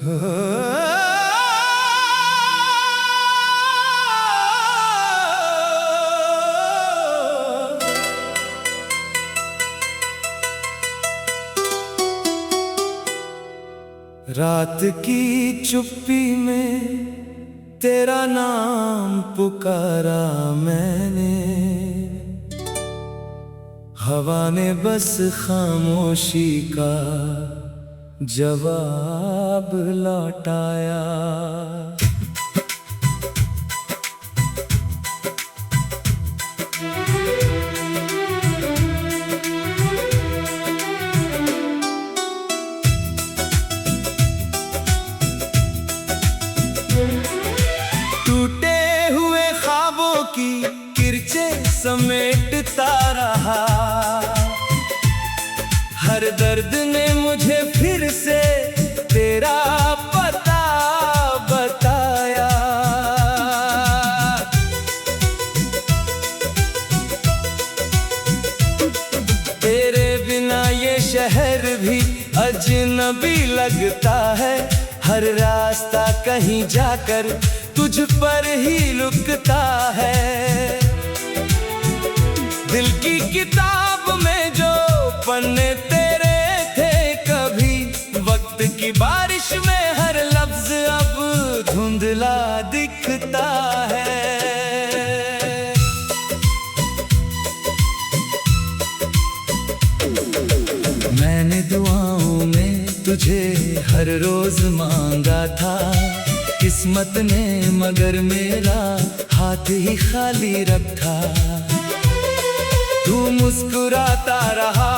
रात की चुप्पी में तेरा नाम पुकारा मैंने, हवा ने बस खामोशी का जवाब लौटाया। टूटे हुए ख्वाबों की किरचे समेटता रहा, हर दर्द ने मुझे फिर से तेरा पता बताया। तेरे बिना ये शहर भी अजनबी लगता है, हर रास्ता कहीं जाकर तुझ पर ही रुकता है। दिल की किताब में जो पन्ने तेरे थे कभी, वक्त की बारिश में हर लफ्ज अब धुंधला दिखता है। मैंने दुआओं में तुझे हर रोज मांगा था, किस्मत ने मगर मेरा हाथ ही खाली रखा। तू मुस्कुराता रहा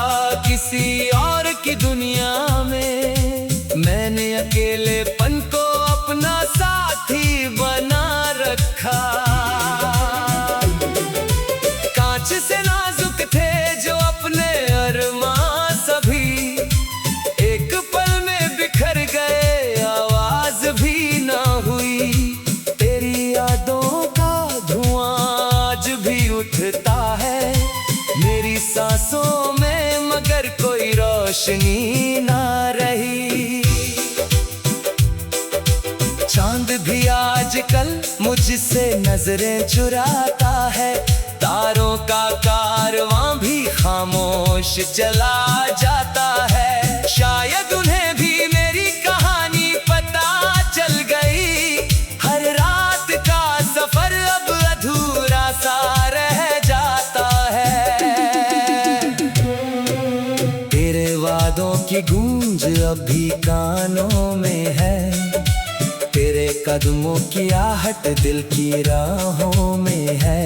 किसी और की दुनिया में, मैंने अकेलेपन को अपना साथी बना रखा। कांच से नाजुक थे जो अपने अरमां सभी, एक पल में बिखर गए, आवाज भी ना हुई। तेरी यादों का धुआं आज भी उठता है मेरी सांसों में, मगर कोई रोशनी ना रही। चांद भी आजकल मुझसे नजरें चुराता है, तारों का कारवां भी खामोश चला जाता है। शायद उन्हें भी मेरी कहानी पता चल गई, हर रात का सफर अब अधूरा सा रह जाता है। तेरे वादों की गूंज अभी कानों में है, तेरे कदमों की आहट दिल की राहों में है।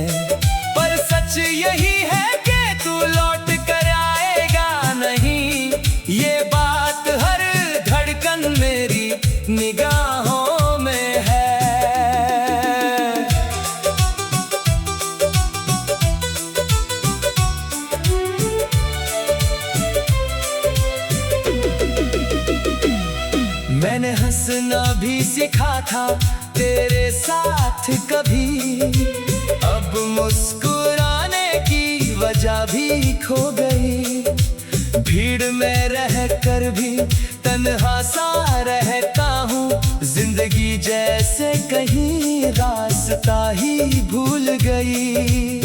पर सच यही है कि तू लौट कर आएगा नहीं, ये बात हर धड़कन मेरी निगाहों में है। मैंने हंसना भी सीखा था तेरे साथ कभी, अब मुस्कुराने की वजह भी खो गई। भीड़ में रह कर भी तन्हा सा रहता हूँ, जिंदगी जैसे कहीं रास्ता ही भूल गई।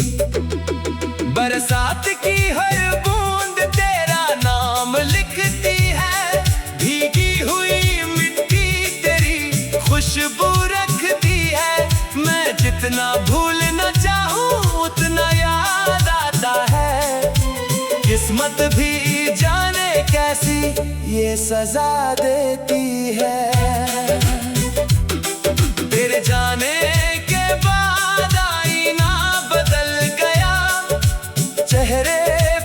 बरसात की हर बूंद तेरा नाम लिखती है, भीगी हुई मिट्टी तेरी खुशबू रखती है। मैं जितना भूलना चाहूँ उतना याद आता है, किस्मत भी जाने कैसी ये सजा देती है। तेरे जाने के बाद आईना बदल गया, चेहरे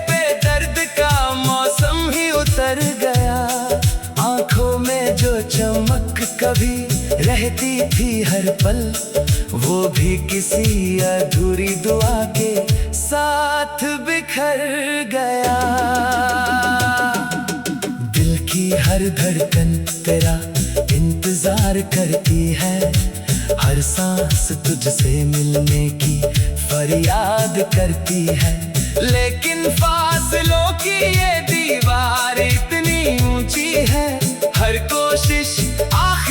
पे दर्द का मौसम ही उतर गया। आंखों में जो चमक कभी रहती थी हर पल, वो भी किसी अधूरी दुआ के साथ बिखर गया। दिल की हर धड़कन तेरा इंतजार करती है, हर सांस तुझसे मिलने की फरियाद करती है। लेकिन फासलों की ये दीवार इतनी ऊंची है, हर कोशिश आखिर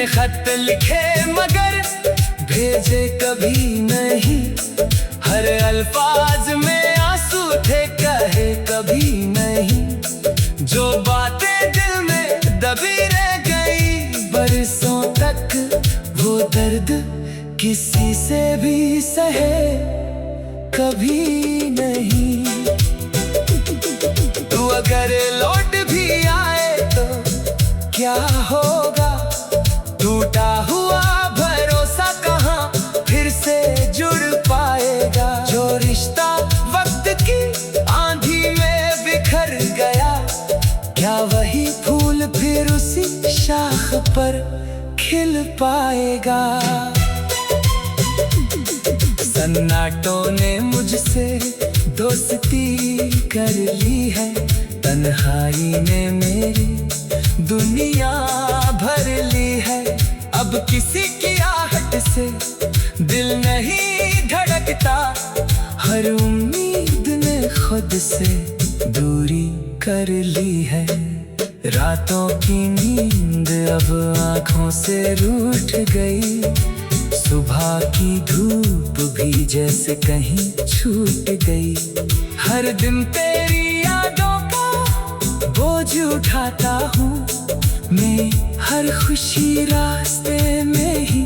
मैंने खत लिखे मगर भेजे कभी नहीं, हर अल्फाज में आंसू थे कहे कभी नहीं। जो बातें दिल में दबी रह गई बरसों तक, वो दर्द किसी से भी सहे कभी नहीं। तू अगर लौट भी आए तो क्या होगा, टूटा हुआ भरोसा कहाँ फिर से जुड़ पाएगा। जो रिश्ता वक्त की आंधी में बिखर गया, क्या वही फूल फिर उसी शाख पर खिल पाएगा। सन्नाटों ने मुझसे दोस्ती कर ली है, तन्हाई ने मेरी दुनिया भर ली है। अब किसी की आहट से दिल नहीं धड़कता, हर उम्मीद ने खुद से दूरी कर ली है। रातों की नींद अब आँखों से रूठ गई, सुबह की धूप भी जैसे कहीं छूट गई। हर दिन तेरी यादों का बोझ उठाता हूँ मैं, हर खुशी रास्ते में ही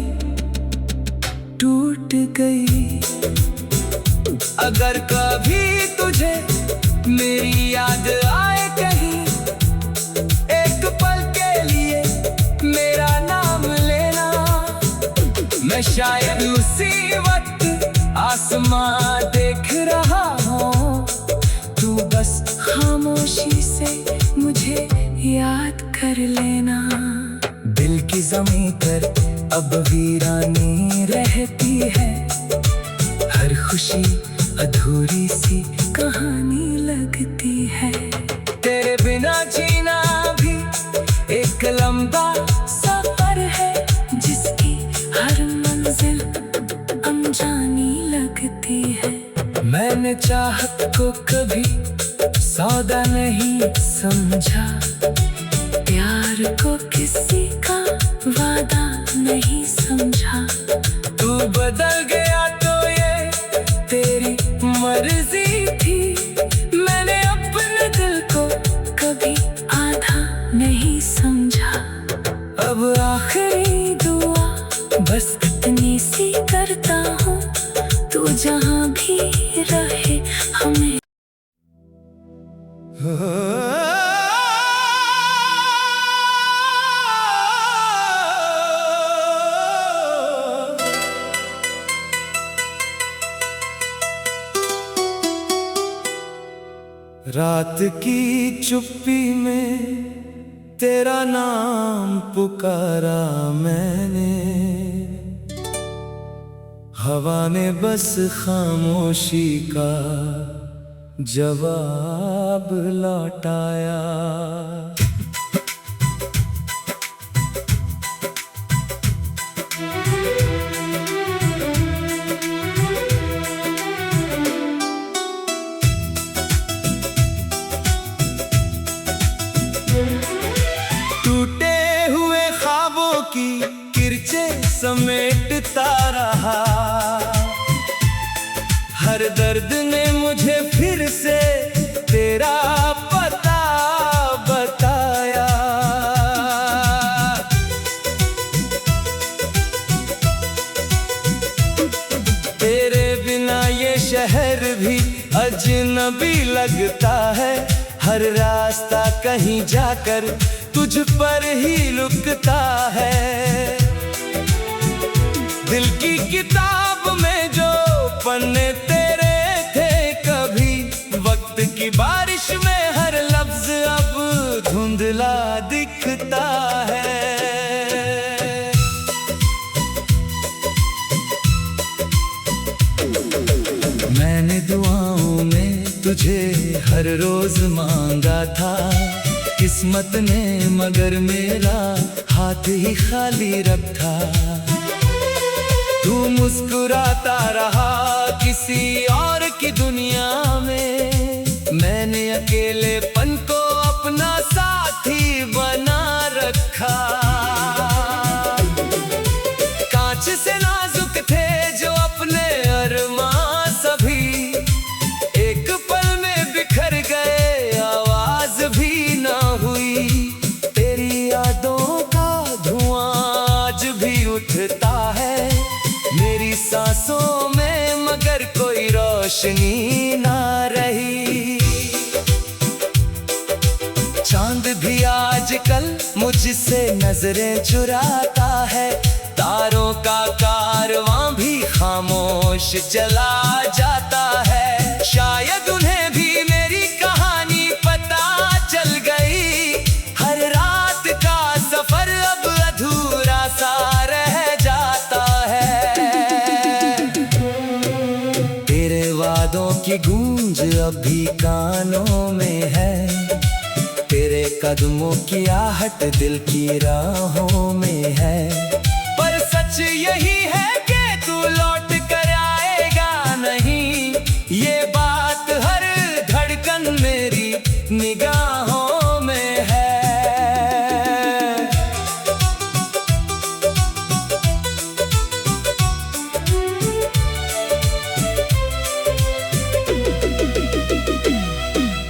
टूट गई। अगर कभी तुझे मेरी याद आए कहीं, एक पल के लिए मेरा नाम लेना। मैं शायद उसी वक्त आसमां देख रहा हूँ, तू बस खामोशी से मुझे याद कर लेना। दिल की ज़मीं पर अब वीरानी रहती है, हर खुशी अधूरी सी कहानी लगती है। तेरे बिना जीना भी एक लंबा सफर है, जिसकी हर मंजिल अनजानी लगती है। मैंने चाहत को कभी सौदा नहीं समझा, प्यार को किसी का वादा नहीं समझा। तू बदल गया तो ये तेरी मर्जी थी, मैंने अपने दिल को कभी आधा नहीं समझा। अब आखिरी दुआ बस इतनी सी करता हूँ, तू जहाँ भी रहे हमें। रात की चुप्पी में तेरा नाम पुकारा मैंने, हवा ने बस खामोशी का जवाब लौटाया। टूटे हुए ख्वाबों की किरचे समेटता रहा, हर दर्द ने मुझे फिर से तेरा पता बताया। तेरे बिना ये शहर भी अजनबी लगता है, हर रास्ता कहीं जाकर तुझ पर ही रुकता है। दिल की किताब में जो पन्ने तेरे थे कभी, वक्त की बारिश में हर लफ्ज अब धुंधला दिखता है। मैंने दुआओं में तुझे हर रोज मांगा था, किस्मत ने मगर मेरा हाथ ही खाली रखा। तू मुस्कुराता रहा किसी और की दुनिया में, मैंने अकेलेपन को अपना साथी बना रखा। रोशनी ना रही। चांद भी आजकल मुझसे नजरें चुराता है, तारों का कारवां भी खामोश चला जाता है। शायद उन्हें भी मेरी कहानी पता चल गई, हर रात का सफर अब अधूरा सा रह जाता है। तेरे वादों की गूंज अभी कानों में है, तेरे कदमों की आहट दिल की राहों में है। पर सच यही है कि तू लौट कर आएगा नहीं, ये बात हर धड़कन मेरी निगाहों में है।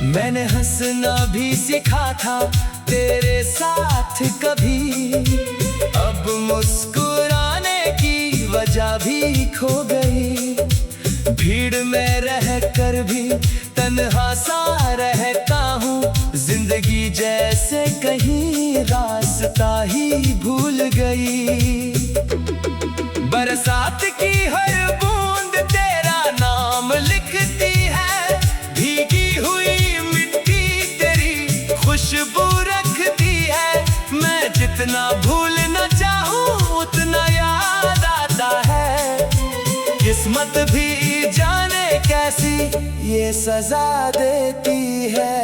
मैंने हंसना भी सीखा था तेरे साथ कभी, अब मुस्कुराने की वजह भी खो गई। भीड़ में रहकर भी तन्हा सा रहता हूँ, जिंदगी जैसे कहीं रास्ता ही भूल गई। बरसात की हर बूंद तेरा नाम लिखती है, भीगी हुई खुशबू रखती है। मैं जितना भूलना चाहूँ उतना याद आता है, किस्मत भी जाने कैसी ये सजा देती है।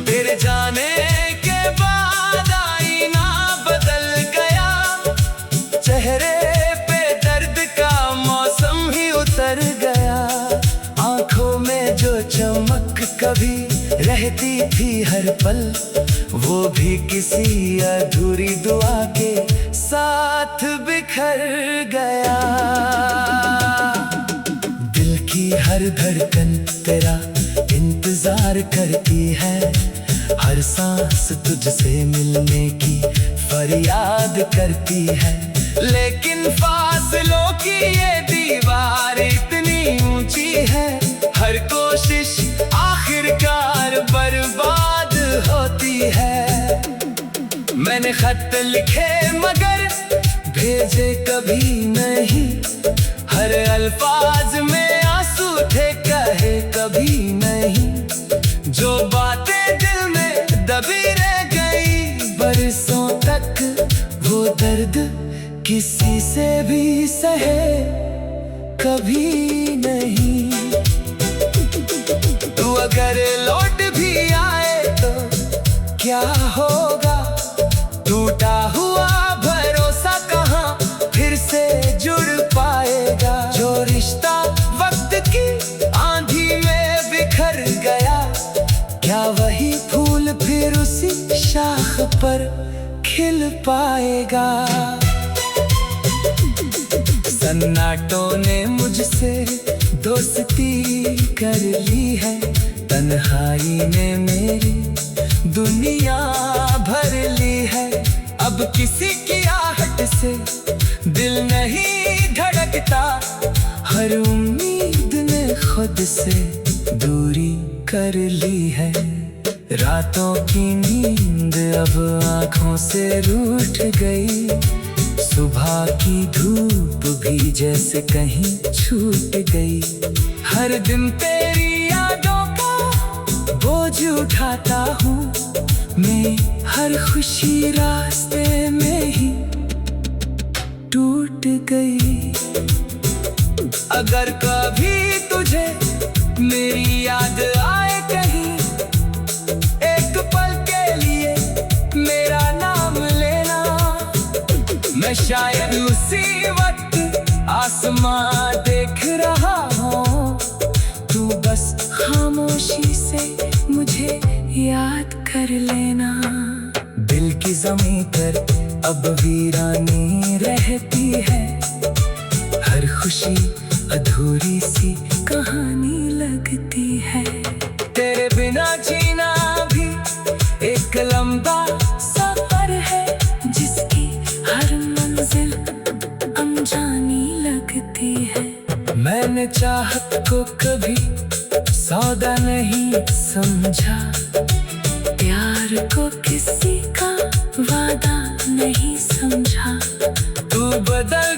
तेरे जाने के बाद आईना बदल गया, चेहरे पे दर्द का मौसम ही उतर गया। आंखों में जो चमक कभी रहती थी हर पल, वो भी किसी अधूरी दुआ के साथ बिखर गया। दिल की हर धड़कन तेरा इंतजार करती है, हर सांस तुझसे मिलने की फरियाद करती है। लेकिन फासलों की ये दीवार इतनी ऊंची है, हर कोशिश आखिरकार बर्बाद होती है। मैंने खत लिखे मगर भेजे कभी नहीं, हर अल्फाज में आंसू थे कहे कभी नहीं। जो बातें दिल में दबी रह गई बरसों तक, वो दर्द किसी से भी सहे कभी नहीं। तू अगर लौट भी आए तो क्या होगा, टूटा हुआ भरोसा कहाँ फिर से जुड़ पाएगा। जो रिश्ता वक्त की आंधी में बिखर गया, क्या वही फूल फिर उसी शाख पर खिल पाएगा। सन्नाटों ने मुझसे दोस्ती कर ली है, तन्हाई ने मेरी दुनिया भर ली है। अब किसी की आहट से दिल नहीं धड़कता, हर उम्मीद ने खुद से दूरी कर ली है। रातों की नींद अब आँखों से रूठ गई, सुबह की धूप भी जैसे कहीं छूट गई। हर दिन तेरी यादों का बोझ उठाता हूँ मैं, हर खुशी रास्ते में ही टूट गई। अगर कभी तुझे मेरी याद आए कहीं, एक पल के लिए मेरा नाम लेना। मैं शायद उसी वक्त आसमां देख रहा हूँ, तू बस खामोशी से मुझे याद कर लेना। दिल की ज़मीं पर अब वीरानी रहती है, हर खुशी अधूरी सी कहानी लगती है। तेरे बिना जीना भी एक लंबा सफर है, जिसकी हर मंजिल अनजानी लगती है। मैंने को कभी सौदा नहीं समझा, प्यार को किसी का वादा नहीं समझा। तू बदल